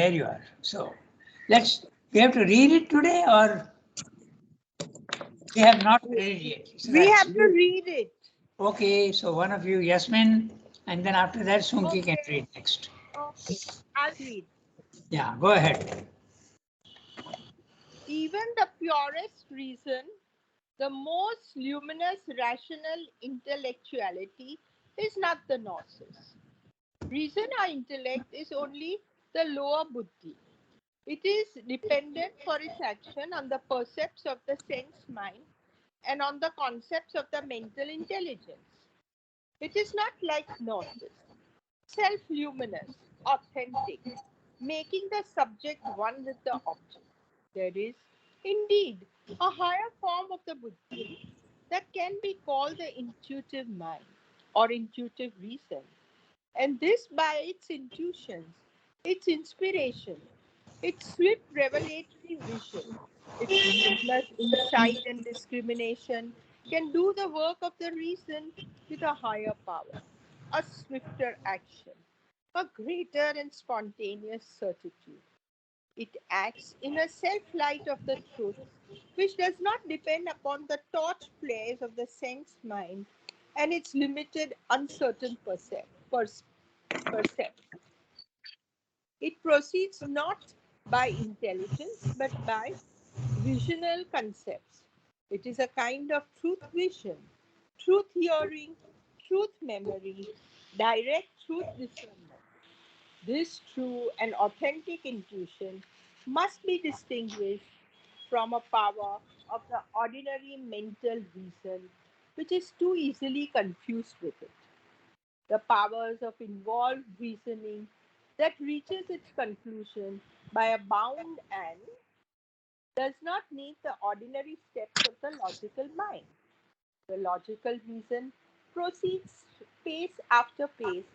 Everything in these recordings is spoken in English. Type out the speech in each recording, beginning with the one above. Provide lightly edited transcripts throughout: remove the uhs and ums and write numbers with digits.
there you are. So we have to read it today, or we have not read it yet? We have to read it. Okay, so one of you, Yasmin, and then after that, Sunki can read next. Okay, I'll read. Yeah, go ahead. Even the purest reason, the most luminous rational intellectuality is not the gnosis. Reason or intellect is only the lower buddhi. It is dependent for its action on the percepts of the sense mind and on the concepts of the mental intelligence. It is not like gnosis, self-luminous, authentic, making the subject one with the object. There is, indeed, a higher form of the buddhi that can be called the intuitive mind or intuitive reason. And this by its intuitions, its inspiration, its swift revelatory vision, its limitless insight and discrimination can do the work of the reason with a higher power, a swifter action, a greater and spontaneous certitude. It acts in a self-light of the truth, which does not depend upon the taut flares of the sense mind and its limited, uncertain perception. It proceeds not by intelligence, but by visional concepts. It is a kind of truth vision, truth hearing, truth memory, direct truth discernment. This true and authentic intuition must be distinguished from a power of the ordinary mental reason, which is too easily confused with it. The powers of involved reasoning that reaches its conclusion by a bound and does not need the ordinary steps of the logical mind. The logical reason proceeds pace after pace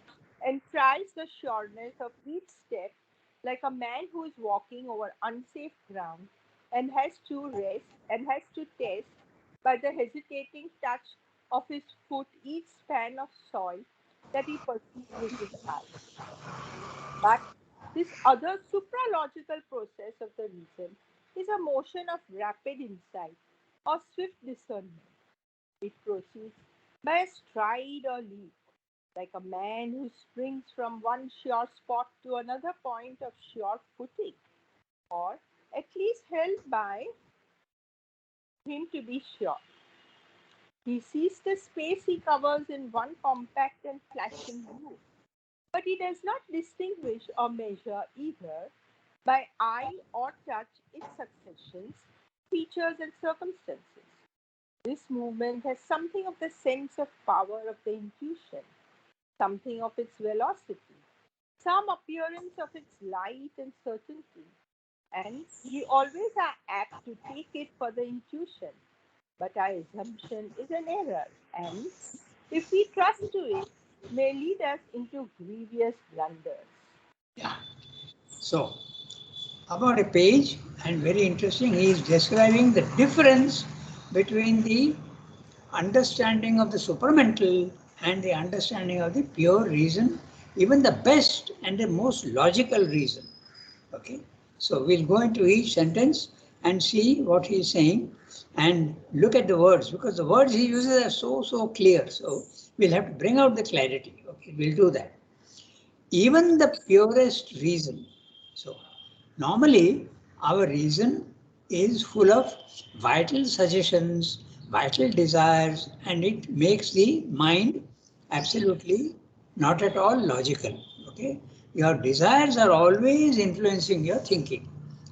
and tries the sureness of each step like a man who is walking over unsafe ground and has to rest and has to test by the hesitating touch of his foot each span of soil that he perceives with his eyes. But this other supralogical process of the reason is a motion of rapid insight or swift discernment. It proceeds by a stride or leap, like a man who springs from one sure spot to another point of sure footing, or at least held by him to be sure. He sees the space he covers in one compact and flashing view, but he does not distinguish or measure either by eye or touch its successions, features, and circumstances. This movement has something of the sense of power of the intuition, something of its velocity, some appearance of its light and certainty, and we always are apt to take it for the intuition. But our assumption is an error, and if we trust to it, may lead us into grievous blunders. Yeah. So, about a page, and very interesting, he is describing the difference between the understanding of the supramental and the understanding of the pure reason, even the best and the most logical reason. Okay, so we'll go into each sentence and see what he is saying and look at the words, because the words he uses are so clear. So we'll have to bring out the clarity. Okay, we'll do that. Even the purest reason. So normally our reason is full of vital suggestions, vital desires, and it makes the mind absolutely not at all logical. Okay, your desires are always influencing your thinking.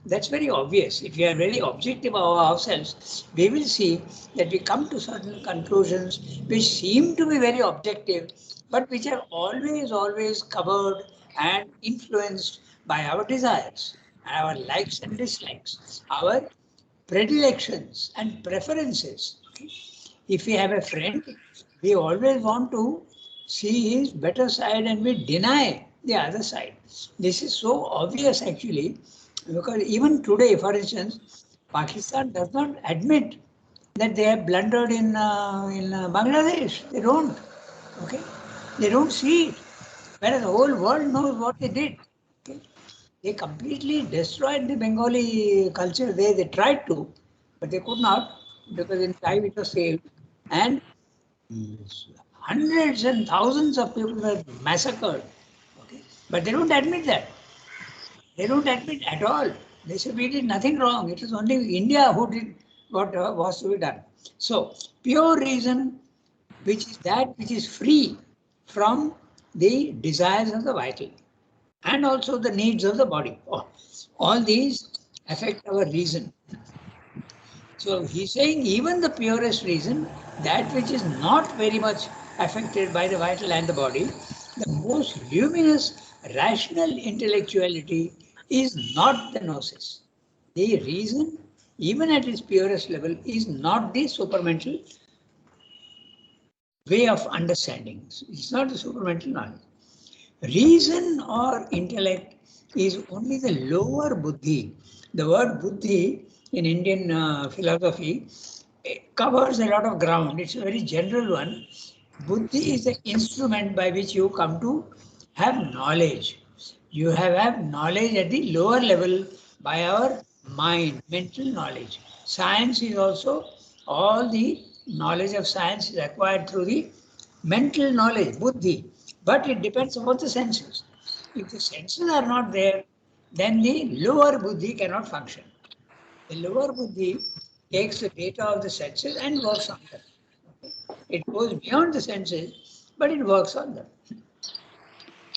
That's very obvious. If we are very objective of ourselves, we will see that we come to certain conclusions which seem to be very objective, but which are always covered and influenced by our desires, our likes and dislikes, our predilections and preferences. If we have a friend, we always want to see his better side and we deny the other side. This is so obvious actually, because even today, for instance, Pakistan does not admit that they have blundered in Bangladesh. They don't. Okay, they don't see it, whereas the whole world knows what they did. Okay? They completely destroyed the Bengali culture there. They tried to, but they could not because in time it was saved. And hundreds and thousands of people were massacred. Okay? But they don't admit that. They don't admit at all. They said we did nothing wrong. It was only India who did what was to be done. So, pure reason, which is that which is free from the desires of the vital and also the needs of the body. All these affect our reason. So he's saying even the purest reason, that which is not very much affected by the vital and the body, the most luminous rational intellectuality is not the gnosis. The reason, even at its purest level, is not the supramental way of understanding. It's not the supramental knowledge. Reason or intellect is only the lower buddhi. The word buddhi in Indian philosophy covers a lot of ground. It's a very general one. Buddhi is the instrument by which you come to have knowledge. You have knowledge at the lower level by our mind, mental knowledge. Science is also all the knowledge of science is acquired through the mental knowledge, buddhi. But it depends upon the senses. If the senses are not there, then the lower buddhi cannot function. The lower buddhi takes the data of the senses and works on them. It goes beyond the senses, but it works on them.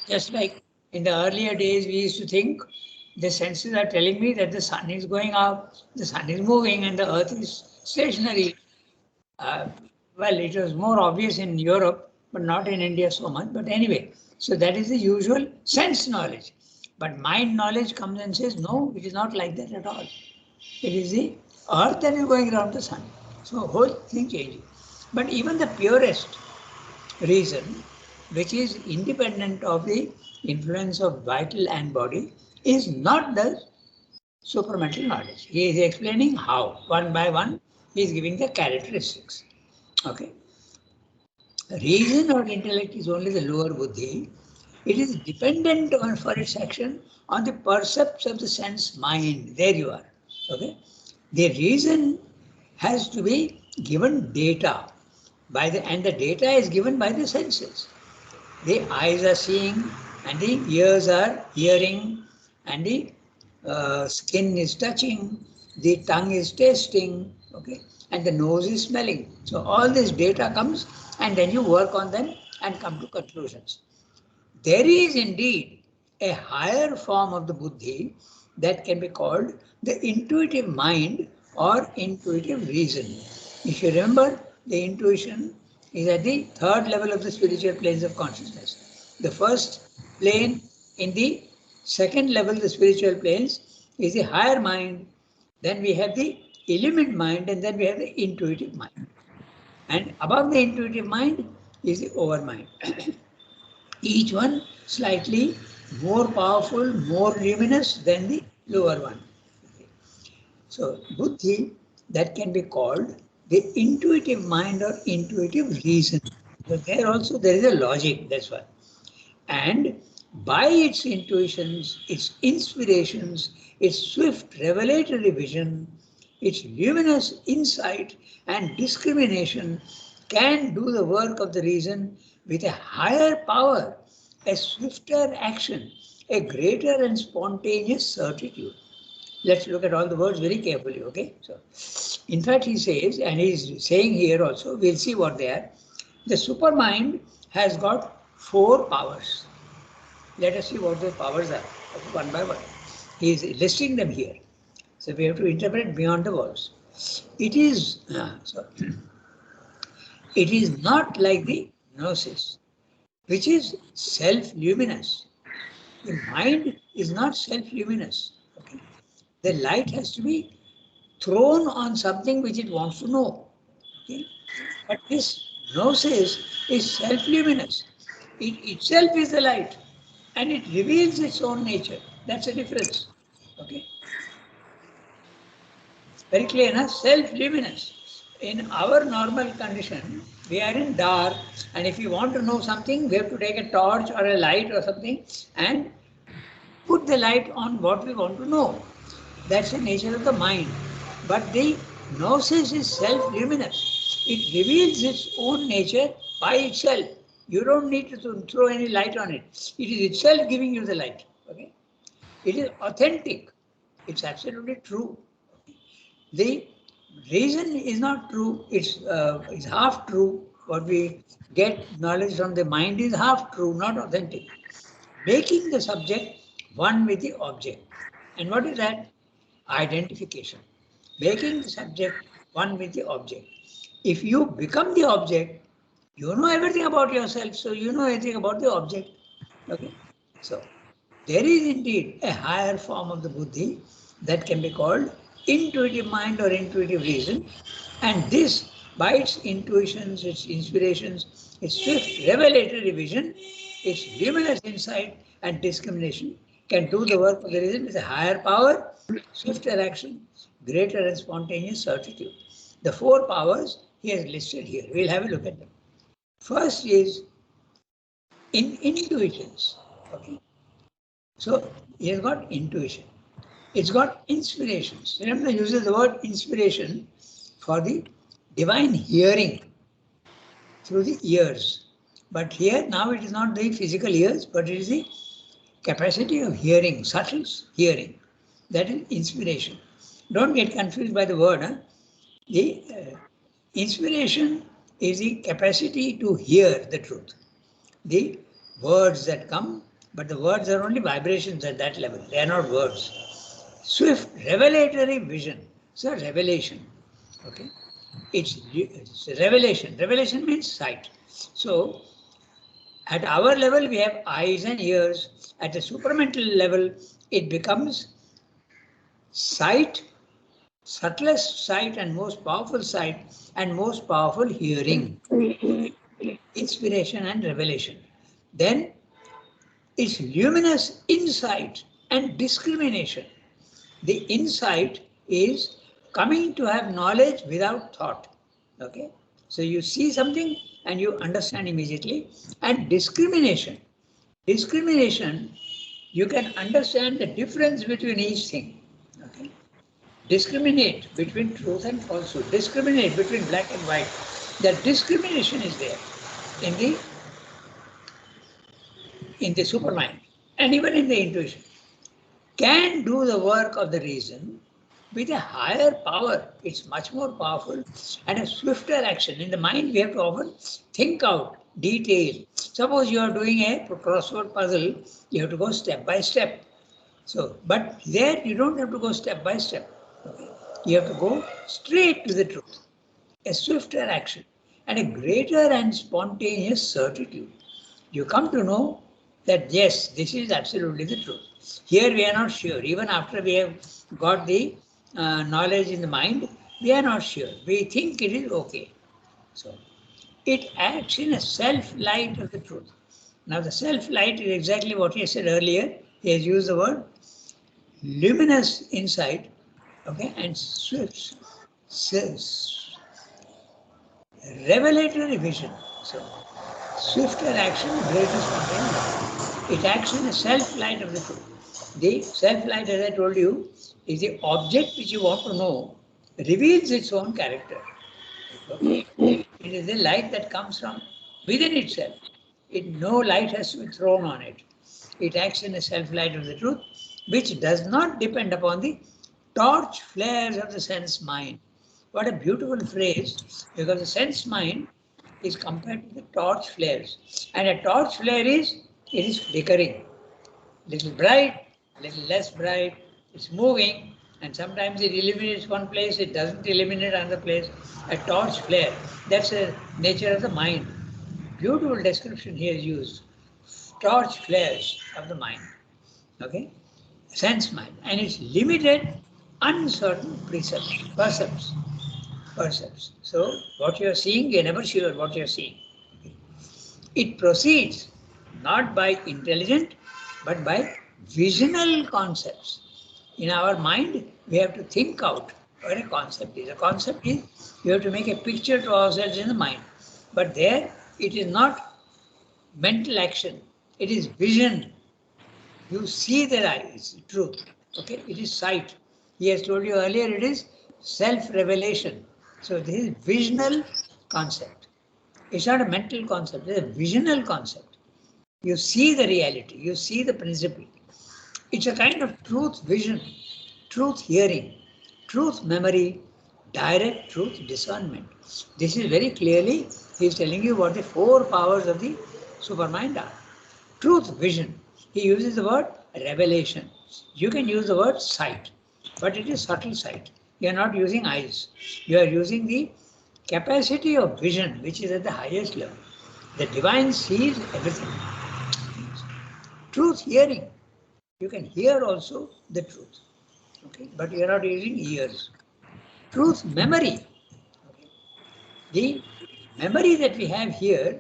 Just like in the earlier days, we used to think the senses are telling me that the sun is going up, the sun is moving, and the earth is stationary. Well, it was more obvious in Europe, but not in India so much. But anyway, so that is the usual sense knowledge. But mind knowledge comes and says, no, it is not like that at all. It is the earth that is going around the sun. So whole thing changes. But even the purest reason, which is independent of the influence of vital and body, is not the supramental knowledge. He is explaining how, one by one, he is giving the characteristics. Okay. Reason or intellect is only the lower buddhi. It is dependent on for its action on the percepts of the sense mind. There you are. Okay. The reason has to be given data and the data is given by the senses. The eyes are seeing and the ears are hearing and the skin is touching, the tongue is tasting, okay, and the nose is smelling. So all this data comes and then you work on them and come to conclusions. There is indeed a higher form of the buddhi that can be called the intuitive mind or intuitive reason. If you remember, the intuition is at the third level of the spiritual planes of consciousness. The first plane in the second level, the spiritual planes, is the higher mind. Then we have the illumined mind, and then we have the intuitive mind. And above the intuitive mind is the overmind. Each one slightly more powerful, more luminous than the lower one. So, buddhi, that can be called the intuitive mind or intuitive reason. So there also there is a logic, that's why. And by its intuitions, its inspirations, its swift revelatory vision, its luminous insight and discrimination can do the work of the reason with a higher power, a swifter action, a greater and spontaneous certitude. Let's look at all the words very carefully, okay? So, in fact, he says, and he's saying here also, we'll see what they are. The supermind has got 4 powers. Let us see what the powers are, one by one. He is listing them here. So we have to interpret beyond the words. It is, it is not like the gnosis, which is self-luminous. The mind is not self-luminous. Okay? The light has to be thrown on something which it wants to know. Okay? But this gnosis is self-luminous. It itself is the light and it reveals its own nature. That's the difference. Okay? Very clear, na? Self-luminous. In our normal condition, we are in dark, and if you want to know something, we have to take a torch or a light or something and put the light on what we want to know. That's the nature of the mind. But the gnosis is self-luminous. It reveals its own nature by itself. You don't need to throw any light on it. It is itself giving you the light. Okay? It is authentic. It's absolutely true. The reason is not true. It's half true. What we get knowledge from the mind is half true, not authentic. Making the subject one with the object. And what is that? Identification. Making the subject one with the object. If you become the object, you know everything about yourself, so you know everything about the object. Okay? So there is indeed a higher form of the buddhi that can be called intuitive mind or intuitive reason, and this, by its intuitions, its inspirations, its swift revelatory vision, its luminous insight and discrimination, can do the work of the reason with a higher power, swifter action, greater and spontaneous certitude. The four powers he has listed here. We'll have a look at them. First is intuitions. Okay. So he has got intuition. It's got inspirations. Remember, he uses the word inspiration for the divine hearing through the ears. But here, now it is not the physical ears, but it is the capacity of hearing, subtle hearing. That is inspiration. Don't get confused by the word. Huh? The inspiration is the capacity to hear the truth. The words that come, but the words are only vibrations at that level. They are not words. Swift revelatory vision. So revelation. Okay. It's revelation. Revelation means sight. So at our level, we have eyes and ears. At the supramental level, it becomes sight, subtlest sight and most powerful sight and most powerful hearing. Inspiration and revelation. Then it's luminous insight and discrimination. The insight is coming to have knowledge without thought. Okay, so you see something and you understand immediately. And discrimination. Discrimination, you can understand the difference between each thing. Okay, discriminate between truth and falsehood. Discriminate between black and white. That discrimination is there in the supermind and even in the intuition. Can do the work of the reason with a higher power. It's much more powerful and a swifter action. In the mind, we have to often think out detail. Suppose you are doing a crossword puzzle, you have to go step by step. So, but there you don't have to go step by step. Okay? You have to go straight to the truth. A swifter action and a greater and spontaneous certitude. You come to know that yes, this is absolutely the truth. Here we are not sure. Even after we have got the knowledge in the mind, we are not sure. We think it is okay. So it acts in a self-light of the truth. Now the self-light is exactly what he said earlier. He has used the word luminous insight, okay, and swift, revelatory vision. So swifter action, greater spontaneity. It acts in a self-light of the truth. The self-light, as I told you, is the object which you want to know, reveals its own character. Okay? It is the light that comes from within itself. No light has to be thrown on it. It acts in a self-light of the truth, which does not depend upon the torch flares of the sense mind. What a beautiful phrase, because the sense mind is compared to the torch flares. And a torch flare it is flickering. Little bright, little less bright, it's moving, and sometimes it illuminates one place, it doesn't illuminate another place. A torch flare, that's the nature of the mind. Beautiful description here is used. Torch flares of the mind. Okay? Sense mind. And it's limited, uncertain percepts. So what you are seeing, you're never sure what you're seeing. It proceeds not by intelligent, but by visional concepts. In our mind, we have to think out what a concept is. A concept is, we have to make a picture to ourselves in the mind. But there, it is not mental action. It is vision. You see the truth. Okay, it is sight. He has told you earlier it is self-revelation. So this is visional concept. It's not a mental concept, it's a visional concept. You see the reality, you see the principle. It's a kind of truth vision, truth hearing, truth memory, direct truth discernment. This is very clearly, he is telling you what the four powers of the supermind are. Truth vision. He uses the word revelation. You can use the word sight, but it is subtle sight. You are not using eyes. You are using the capacity of vision, which is at the highest level. The divine sees everything. Truth hearing. You can hear also the truth. Okay, but you are not using ears. Truth memory. Okay. The memory that we have here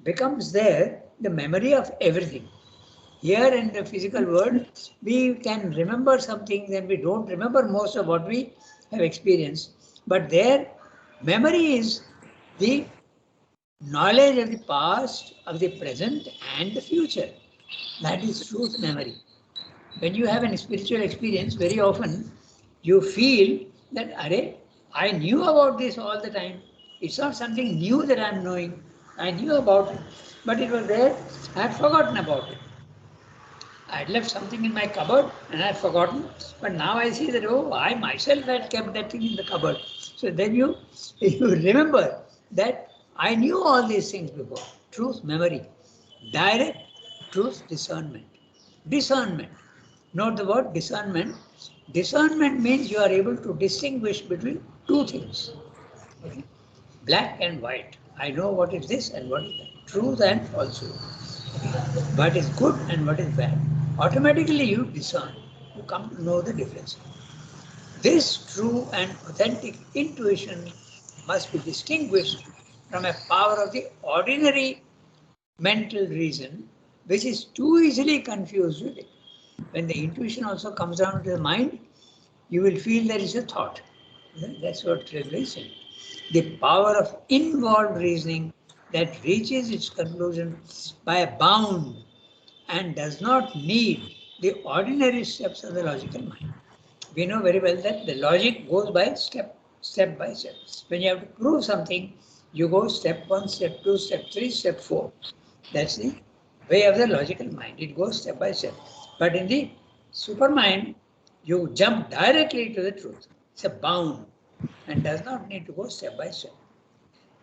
becomes there the memory of everything. Here in the physical world, we can remember something, then we don't remember most of what we have experienced. But there, memory is the knowledge of the past, of the present, and the future. That is truth memory. When you have a spiritual experience, very often you feel that, Arey, I knew about this all the time. It's not something new that I'm knowing. I knew about it, but it was there, I had forgotten about it. I had left something in my cupboard and I had forgotten, but now I see that, oh, I myself had kept that thing in the cupboard. So then you remember that I knew all these things before. Truth memory, direct truth discernment. Discernment. Note the word discernment. Discernment means you are able to distinguish between two things. Okay? Black and white. I know what is this and what is that. Truth and falsehood. What is good and what is bad. Automatically you discern. You come to know the difference. This true and authentic intuition must be distinguished from a power of the ordinary mental reason, which is too easily confused with it. When the intuition also comes down to the mind, you will feel there is a thought. That's what Trevor is saying. The power of involved reasoning that reaches its conclusion by a bound and does not need the ordinary steps of the logical mind. We know very well that the logic goes by step by step. When you have to prove something, you go step 1, step 2, step 3, step 4. That's the way of the logical mind. It goes step by step. But in the supermind, you jump directly to the truth. It's a bound and does not need to go step by step.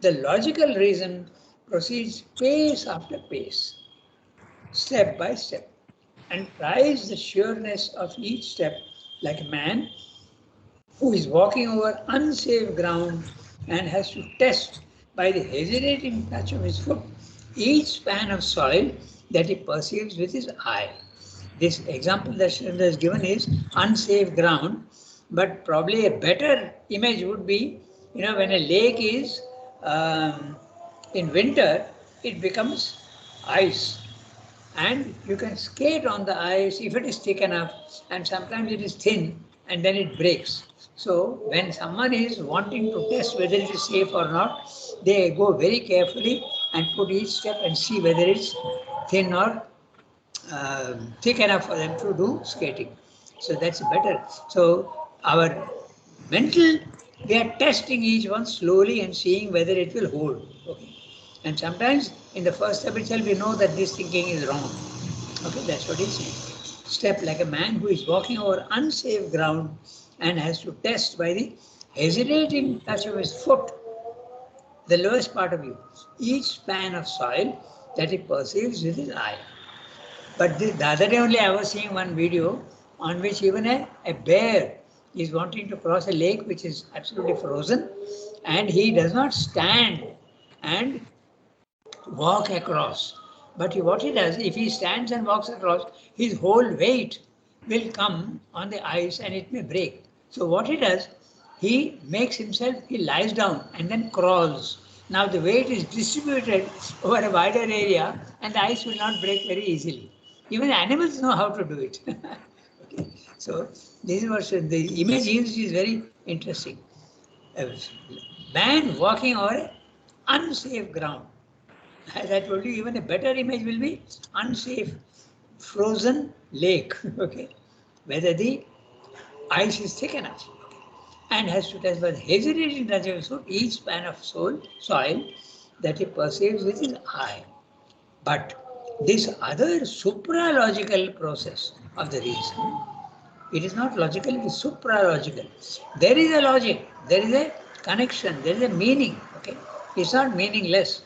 The logical reason proceeds pace after pace, step by step, and tries the sureness of each step like a man who is walking over unsafe ground and has to test by the hesitating touch of his foot each span of soil that he perceives with his eye. This example that Shrindra has given is unsafe ground, but probably a better image would be, when a lake is in winter, it becomes ice. And you can skate on the ice if it is thick enough, and sometimes it is thin and then it breaks. So when someone is wanting to test whether it is safe or not, they go very carefully and put each step and see whether it's thin or thick enough for them to do skating. So that's better. So our mental, we are testing each one slowly and seeing whether it will hold. Okay. And sometimes in the first step itself, we know that this thinking is wrong. Okay, that's what he's saying. Step like a man who is walking over unsafe ground and has to test by the hesitating touch of his foot, the lowest part of you, each span of soil that he perceives with his eye. But the other day only I was seeing one video on which even a bear is wanting to cross a lake which is absolutely frozen, and he does not stand and walk across. But what he does, if he stands and walks across, his whole weight will come on the ice and it may break. So what he does, he makes himself, he lies down and then crawls. Now the weight is distributed over a wider area and the ice will not break very easily. Even animals know how to do it. Okay. So this is what the image used is very interesting. A man walking over unsafe ground. As I told you, even a better image will be unsafe frozen lake, okay, whether the ice is thick enough, and has to test by the hesitating touch of his foot each span of soil that he perceives with his eye. But this other supralogical process of the reason, it is not logical, it is supralogical. There is a logic, there is a connection, there is a meaning, okay? It's not meaningless.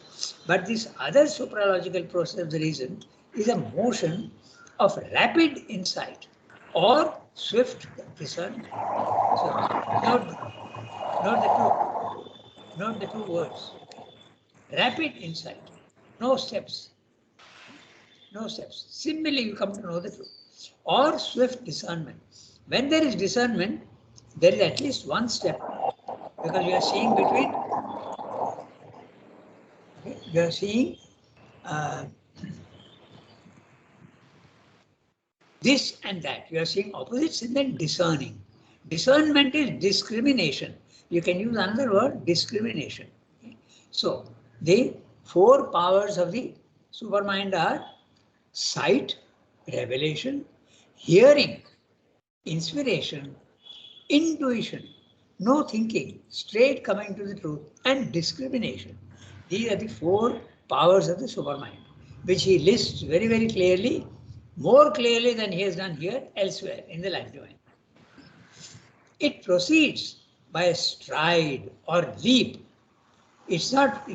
But this other supralogical process of the reason is a motion of rapid insight or swift discernment. So note the two words. Rapid insight, no steps. No steps. Simply you come to know the truth. Or swift discernment. When there is discernment, there is at least one step, because you are seeing between, okay, you are seeing this and that. You are seeing opposites and then discerning. Discernment is discrimination. You can use another word, discrimination. Okay. So the four powers of the supermind are sight, revelation, hearing, inspiration, intuition, no thinking, straight coming to the truth, and discrimination. These are the four powers of the supermind, which he lists very, very clearly, more clearly than he has done here elsewhere in the life divine. It proceeds by a stride or leap. It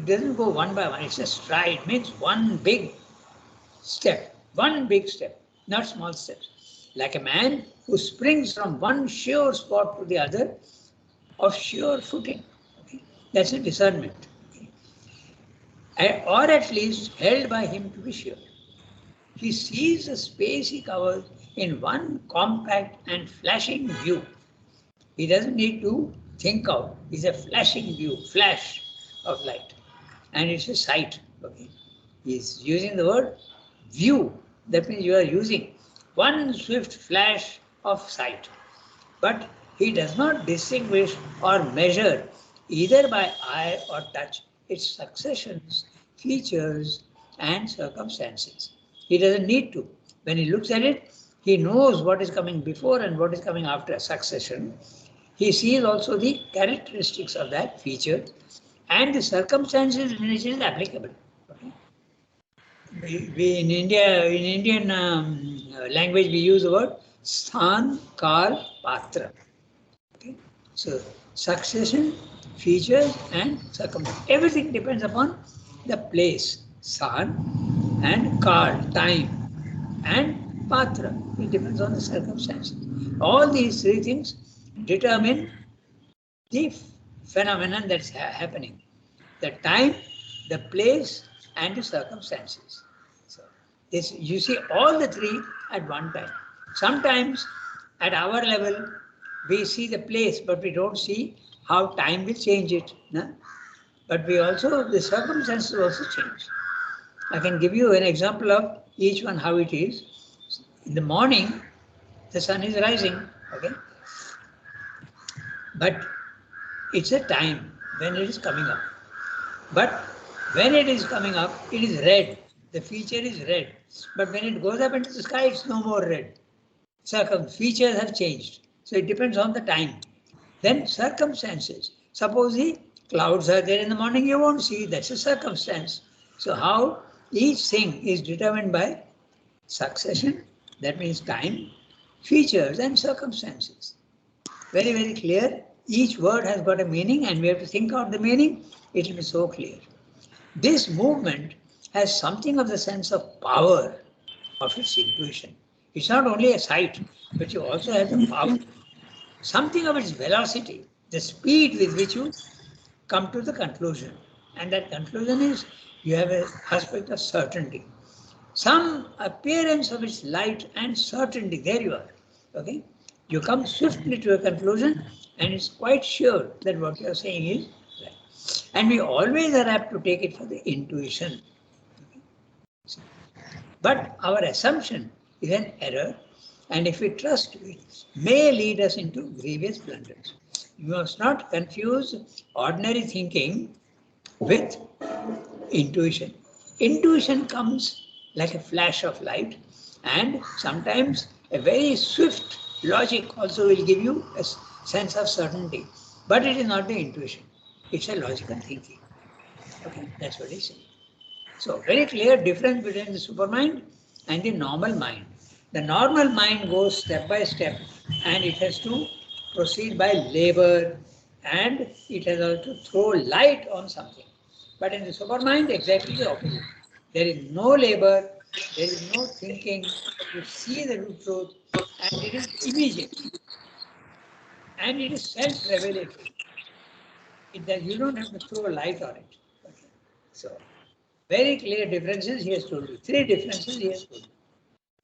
doesn't go one by one, it's a stride, means one big step, not small steps. Like a man who springs from one sure spot to the other of sure footing. Okay? That's a discernment. Okay? Or at least held by him to be sure. He sees the space he covers in one compact and flashing view. He doesn't need to think out. It's a flashing view, flash of light. And it's a sight. Okay? He's using the word view. That means you are using one swift flash of sight. But he does not distinguish or measure either by eye or touch its successions, features, and circumstances. He doesn't need to. When he looks at it, he knows what is coming before and what is coming after succession. He sees also the characteristics of that feature and the circumstances in which it is applicable. Okay? We in Indian language, we use the word sthan, kal, patra. Okay? So succession, features, and circumstance. Everything depends upon the place, sthan, and kal, time, and patra. It depends on the circumstances. All these three things determine the phenomenon that's happening. The time, the place, and the circumstances. So this, you see all the three at one time. Sometimes at our level, we see the place, but we don't see how time will change it. No? But the circumstances also change. I can give you an example of each one, how it is. In the morning, the sun is rising, okay? But it's a time when it is coming up. But when it is coming up, it is red. The feature is red. But when it goes up into the sky, it's no more red. Features have changed. So it depends on the time. Then circumstances. Suppose the clouds are there in the morning, you won't see. That's a circumstance. So how each thing is determined by succession, that means time, features, and circumstances. Very, very clear. Each word has got a meaning, and we have to think out the meaning. It will be so clear. This movement has something of the sense of power of its intuition. It's not only a sight, but you also have the power. Something of its velocity, the speed with which you come to the conclusion. And that conclusion is, you have an aspect of certainty. Some appearance of its light and certainty, there you are. Okay? You come swiftly to a conclusion, and it's quite sure that what you are saying is right. And we always are apt to take it for the intuition. Okay? But our assumption is an error, and if we trust to it, may lead us into grievous blunders. You must not confuse ordinary thinking with intuition. Intuition comes like a flash of light, And sometimes a very swift logic also will give you a sense of certainty. But it is not the intuition. It's a logical thinking. Okay, that's what he's saying. So very clear difference between the supermind and the normal mind. The normal mind goes step by step and it has to proceed by labor and it has also to throw light on something. But in the supermind, exactly the opposite. There is no labor, there is no thinking, you see the truth and it is immediate and it is self-revelatory. You don't have to throw a light on it. Okay. So very clear differences he has told you. 3 differences he has told you.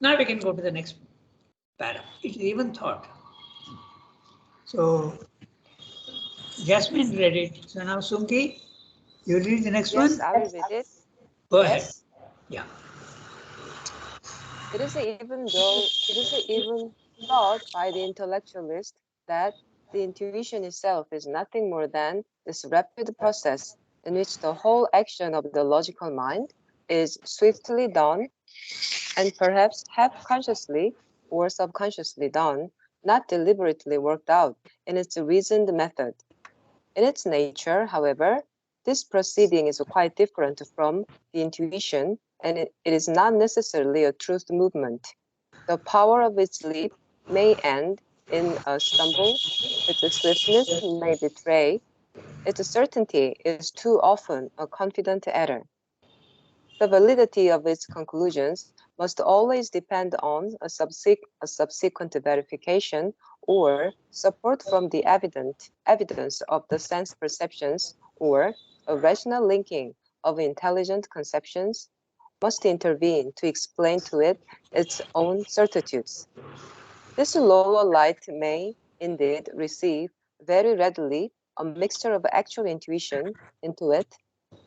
Now we can go to the next para. It is even thought. So Jasmine read it. So now Sumki, you read the next Yes, one? I will read it. Go Yes. ahead. Yeah. It is even thought by the intellectualist that the intuition itself is nothing more than this rapid process in which the whole action of the logical mind is swiftly done and perhaps half consciously or subconsciously done, not deliberately worked out in its reasoned method. In its nature, however, this proceeding is quite different from the intuition, and it is not necessarily a truth movement. The power of its leap may end in a stumble, its swiftness may betray, its certainty is too often a confident error. The validity of its conclusions must always depend on a subsequent verification or support from the evidence of the sense perceptions or a rational linking of intelligent conceptions must intervene to explain to it its own certitudes. This lower light may indeed receive very readily a mixture of actual intuition into it,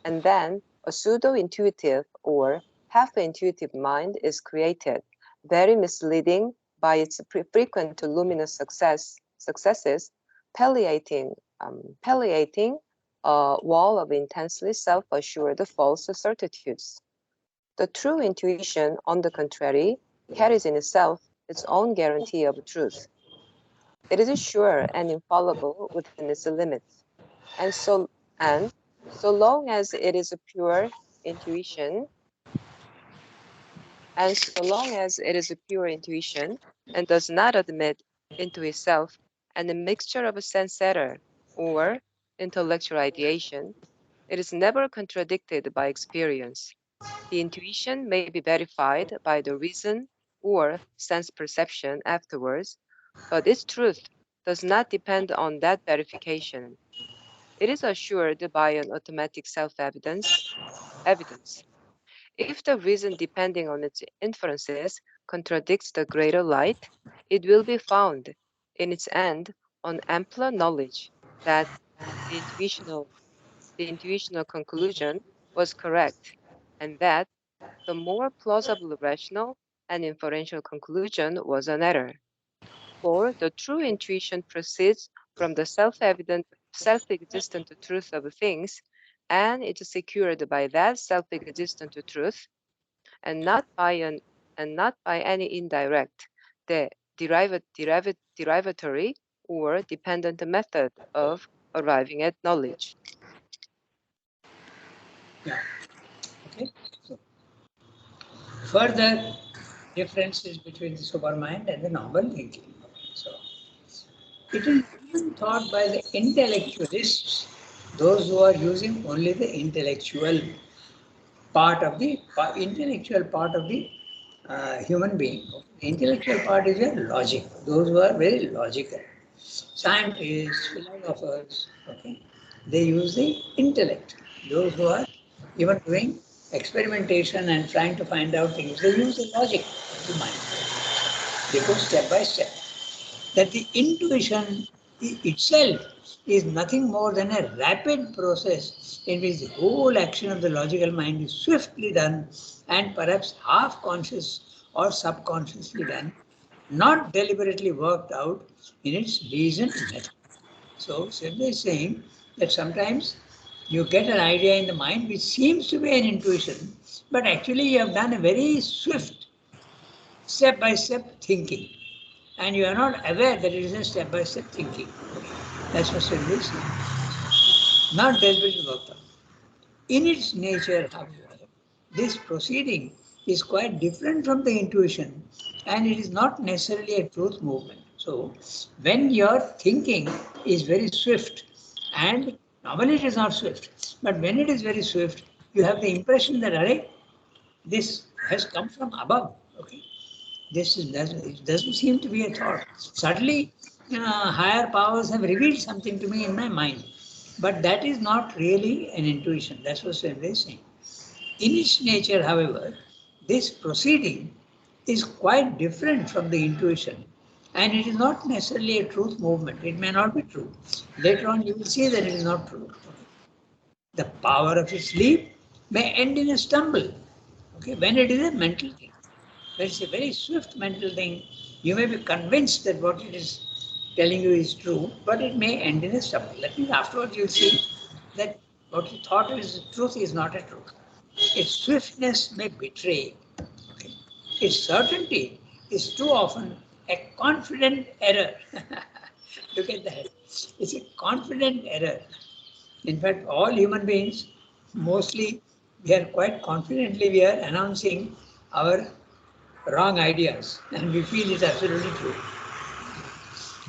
and then a pseudo-intuitive or half-intuitive mind is created, very misleading by its frequent luminous successes, palliating a wall of intensely self-assured false certitudes. The true intuition, on the contrary, carries in itself its own guarantee of truth. It is sure and infallible within its limits, and so long as it is a pure intuition, and does not admit into itself a mixture of sense error or intellectual ideation, it is never contradicted by experience. The intuition may be verified by the reason or sense perception afterwards, but its truth does not depend on that verification. It is assured by an automatic evidence. If the reason depending on its inferences contradicts the greater light, it will be found in its end on ampler knowledge that the intuitional conclusion was correct, and that the more plausible rational and inferential conclusion was an error. For the true intuition proceeds from the self-evident, self-existent truth of things, and it is secured by that self-existent truth, and not by any indirect, the derivatory or dependent method of arriving at knowledge. Yeah. Okay. So further differences between the supermind and the normal thinking. So it is even thought by the intellectualists, those who are using only the intellectual intellectual part of the human being. The intellectual part is your logic. Those who are very logical, scientists, philosophers, okay, they use the intellect. Those who are even doing experimentation and trying to find out things, they use the logic of the mind. They go step by step. That the intuition itself is nothing more than a rapid process in which the whole action of the logical mind is swiftly done and perhaps half conscious or subconsciously done, not deliberately worked out in its reasoned method. So Siddha is saying that sometimes you get an idea in the mind which seems to be an intuition, but actually you have done a very swift step-by-step thinking. And you are not aware that it is a step-by-step thinking. That's what Sri is saying. Not deliberately worked out. In its nature, however, this proceeding is quite different from the intuition, and it is not necessarily a truth movement. So, when your thinking is very swift, and normally it is not swift, but when it is very swift, you have the impression that, array, this has come from above. Okay, it doesn't seem to be a thought. Suddenly, higher powers have revealed something to me in my mind, but that is not really an intuition. That's what Swami is saying. In its nature, however, this proceeding is quite different from the intuition, and it is not necessarily a truth movement. It may not be true. Later on, you will see that it is not true. The power of its leap may end in a stumble. Okay, when it is a mental thing. When it's a very swift mental thing, you may be convinced that what it is telling you is true, but it may end in a stumble. That means afterwards you'll see that what you thought is truth is not a truth. Its swiftness may betray. Okay? Its certainty is too often a confident error. Look at that. It's a confident error. In fact, all human beings, mostly, we are quite confidently we are announcing our wrong ideas, and we feel it's absolutely true.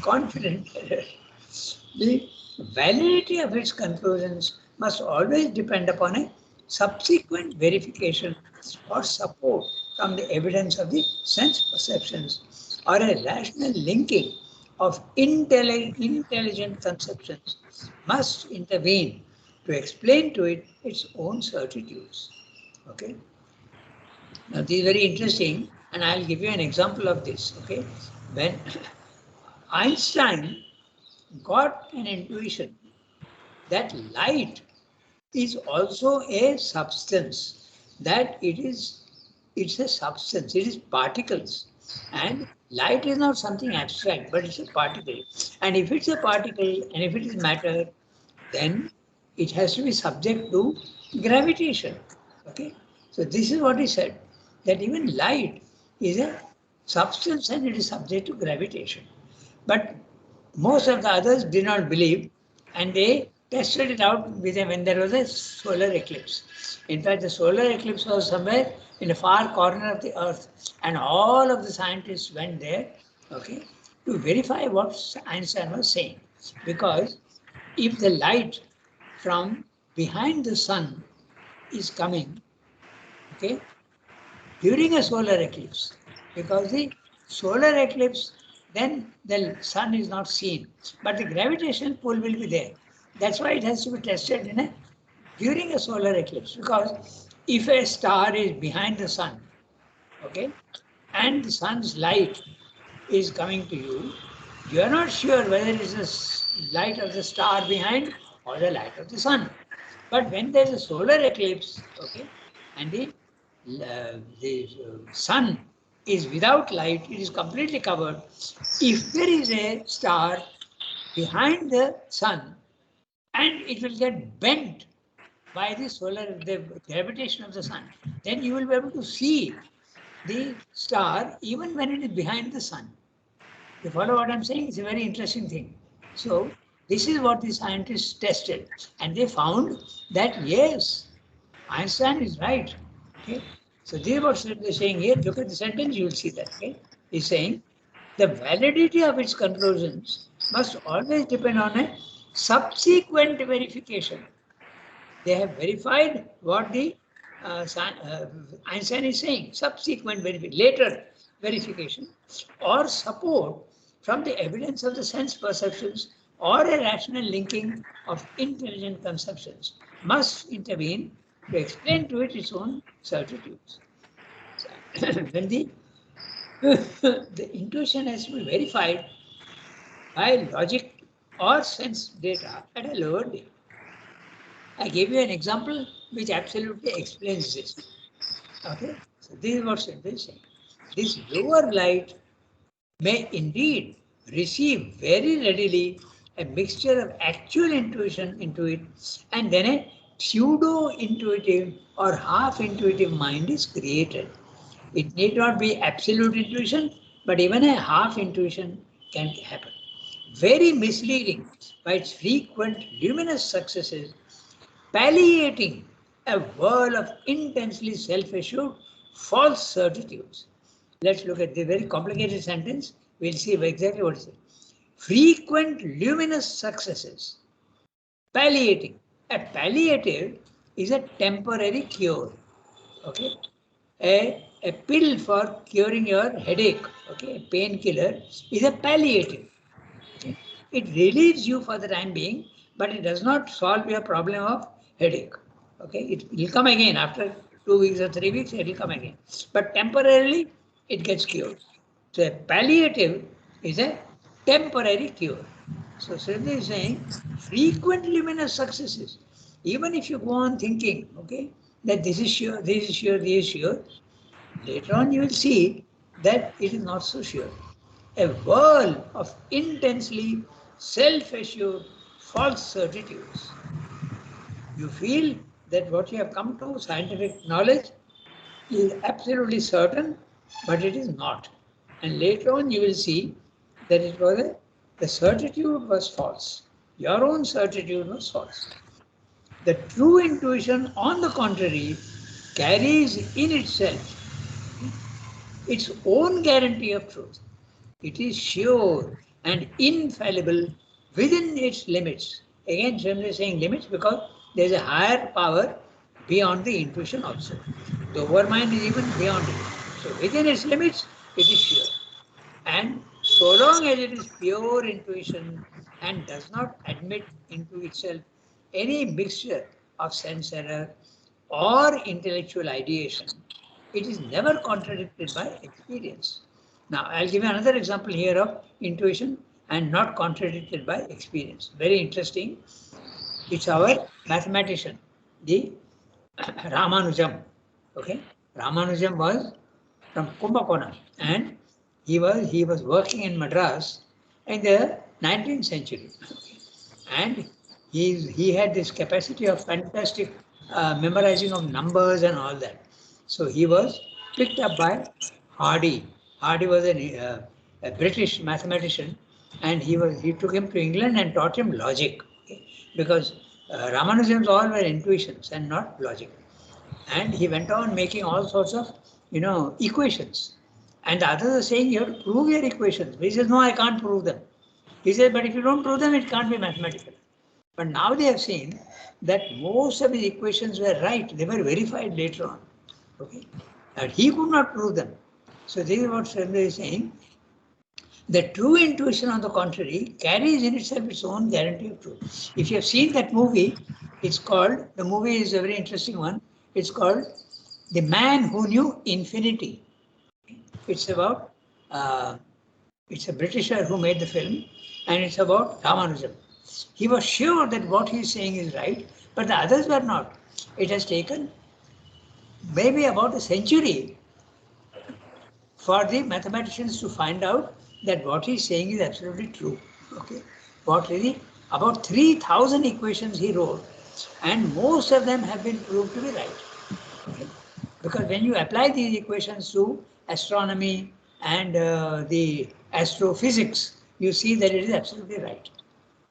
Confident error. The validity of its conclusions must always depend upon a subsequent verification or support from the evidence of the sense perceptions or a rational linking of intelligent conceptions must intervene to explain to it its own certitudes. Okay. Now, this is very interesting, and I'll give you an example of this. Okay, when Einstein got an intuition that light is also a substance, that it's a substance, it is particles, and light is not something abstract, but it's a particle. And if it's a particle and if it is matter, then it has to be subject to gravitation. Okay, so this is what he said, that even light is a substance and it is subject to gravitation. But most of the others did not believe, and they tested it out when there was a solar eclipse. In fact, the solar eclipse was somewhere in a far corner of the earth, and all of the scientists went there, okay, to verify what Einstein was saying. Because if the light from behind the sun is coming, okay, during a solar eclipse, because the solar eclipse, then the sun is not seen, but the gravitational pull will be there. That's why it has to be tested during a solar eclipse, because if a star is behind the sun, okay, and the sun's light is coming to you, you are not sure whether it is the light of the star behind or the light of the sun. But when there is a solar eclipse, okay, and the sun is without light, it is completely covered. If there is a star behind the sun, and it will get bent by the gravitation of the sun, then you will be able to see the star even when it is behind the sun. You follow what I'm saying? It's a very interesting thing. So this is what the scientists tested, and they found that yes, Einstein is right. Okay. So this is what they're saying here. Look at the sentence, you will see that. Okay. He's saying the validity of its conclusions must always depend on a subsequent verification. They have verified what the Einstein is saying, subsequent verification, later verification, or support from the evidence of the sense perceptions or a rational linking of intelligent conceptions must intervene to explain to it its own certitudes. When the intuition has to be verified by logic or sense data at a lower date. I gave you an example which absolutely explains this. Okay, so this is what Sindhu is saying. This lower light may indeed receive very readily a mixture of actual intuition into it, and then a pseudo-intuitive or half-intuitive mind is created. It need not be absolute intuition, but even a half intuition can happen. Very misleading by its frequent luminous successes, palliating a world of intensely self-assured false certitudes. Let's look at the very complicated sentence. We'll see exactly what it is. Frequent luminous successes, palliating. A palliative is a temporary cure. Okay, a pill for curing your headache, okay, a painkiller is a palliative. Okay? It relieves you for the time being, but it does not solve your problem of headache. Okay, it will come again after 2 weeks or 3 weeks, it will come again. But temporarily, it gets cured. So a palliative is a temporary cure. So Sridhar is saying frequent luminous successes. Even if you go on thinking, okay, that this is sure, this is sure, this is sure, later on you will see that it is not so sure. A world of intensely self-assured false certitudes. You feel that what you have come to, scientific knowledge, is absolutely certain, but it is not. And later on you will see that it was the certitude was false. Your own certitude was false. The true intuition, on the contrary, carries in itself its own guarantee of truth. It is sure and infallible within its limits. Again, Swami is saying limits because there is a higher power beyond the intuition also. The overmind is even beyond it. So within its limits, it is sure. And so long as it is pure intuition and does not admit into itself any mixture of sense error or intellectual ideation, it is never contradicted by experience. Now, I'll give you another example here of intuition and not contradicted by experience. Very interesting. It's our mathematician, the Ramanujam. Okay, Ramanujam was from Kumbakonam, and he was working in Madras in the 19th century, and he had this capacity of fantastic memorizing of numbers and all that. So he was picked up by Hardy. Hardy was a British mathematician, and he took him to England and taught him logic, okay? Because Ramanujam's all were intuitions and not logic. And he went on making all sorts of, equations. And the others are saying, you have to prove your equations. He says, no, I can't prove them. He said, but if you don't prove them, it can't be mathematical. But now they have seen that most of his equations were right. They were verified later on. Okay, and he could not prove them. So this is what Sridhar is saying. The true intuition, on the contrary, carries in itself its own guarantee of truth. If you have seen that movie, the movie is a very interesting one. It's called The Man Who Knew Infinity. It's about, it's a Britisher who made the film, and it's about Ramanujan. He was sure that what he's saying is right, but the others were not. It has taken maybe about a century for the mathematicians to find out that what he's saying is absolutely true. Okay, what really about 3,000 equations he wrote, and most of them have been proved to be right. Okay? Because when you apply these equations to astronomy and the astrophysics, you see that it is absolutely right.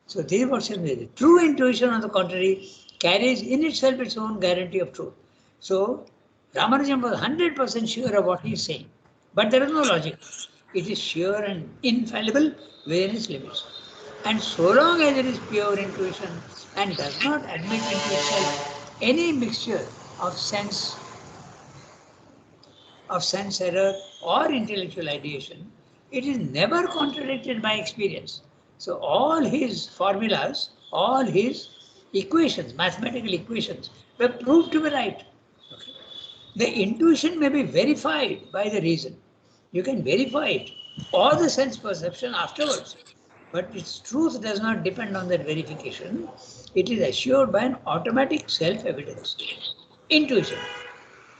So this is what says true intuition, on the contrary, carries in itself its own guarantee of truth. So Ramanujan was 100% sure of what he is saying, but there is no logic. It is sure and infallible within its limits. And so long as it is pure intuition and does not admit into itself any mixture of sense error or intellectual ideation, it is never contradicted by experience. So all his formulas, all his equations, mathematical equations, were proved to be right. Okay. The intuition may be verified by the reason. You can verify it or the sense perception afterwards. But its truth does not depend on that verification. It is assured by an automatic self-evidence. Intuition.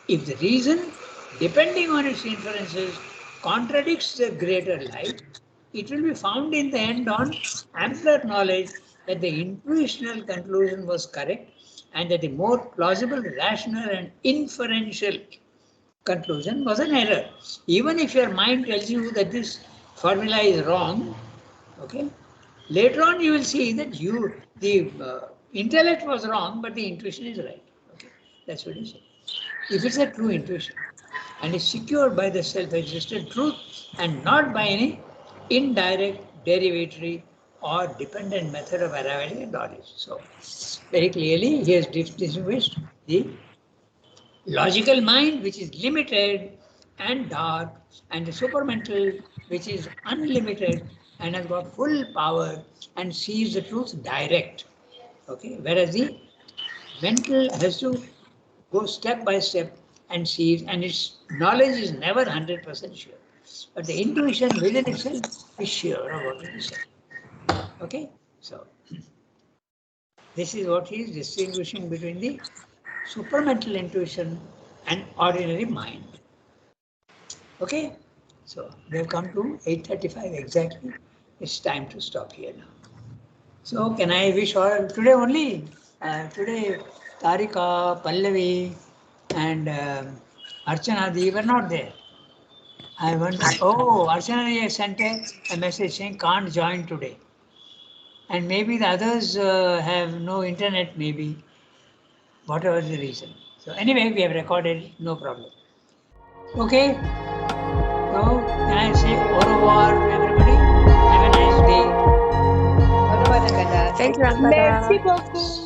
If the reason, depending on its inferences, contradicts the greater light, it will be found in the end on ampler knowledge that the intuitional conclusion was correct and that the more plausible, rational, and inferential conclusion was an error. Even if your mind tells you that this formula is wrong, okay, later on you will see that the intellect was wrong, but the intuition is right. Okay, that's what he said. If it's a true intuition and is secured by the self-existent truth and not by any indirect, derivatory, or dependent method of arriving at knowledge. So, very clearly, he has distinguished the logical mind, which is limited and dark, and the supermental, which is unlimited and has got full power and sees the truth direct. Okay, whereas the mental has to go step by step and sees, and its knowledge is never 100% sure. But the intuition within itself is sure of what it is saying. Okay, so this is what he is distinguishing between the supramental intuition and ordinary mind. Okay, so we have come to 8:35 exactly. It's time to stop here now. So can I wish all today only? Today Tarika, Pallavi, and Archana, they were not there. I wonder. Oh, Archana sent a message saying can't join today, and maybe the others have no internet. Maybe whatever the reason. So anyway, we have recorded. No problem. Okay. So can I say au revoir to everybody? Have a nice day. Thank you, Antada. Merci beaucoup.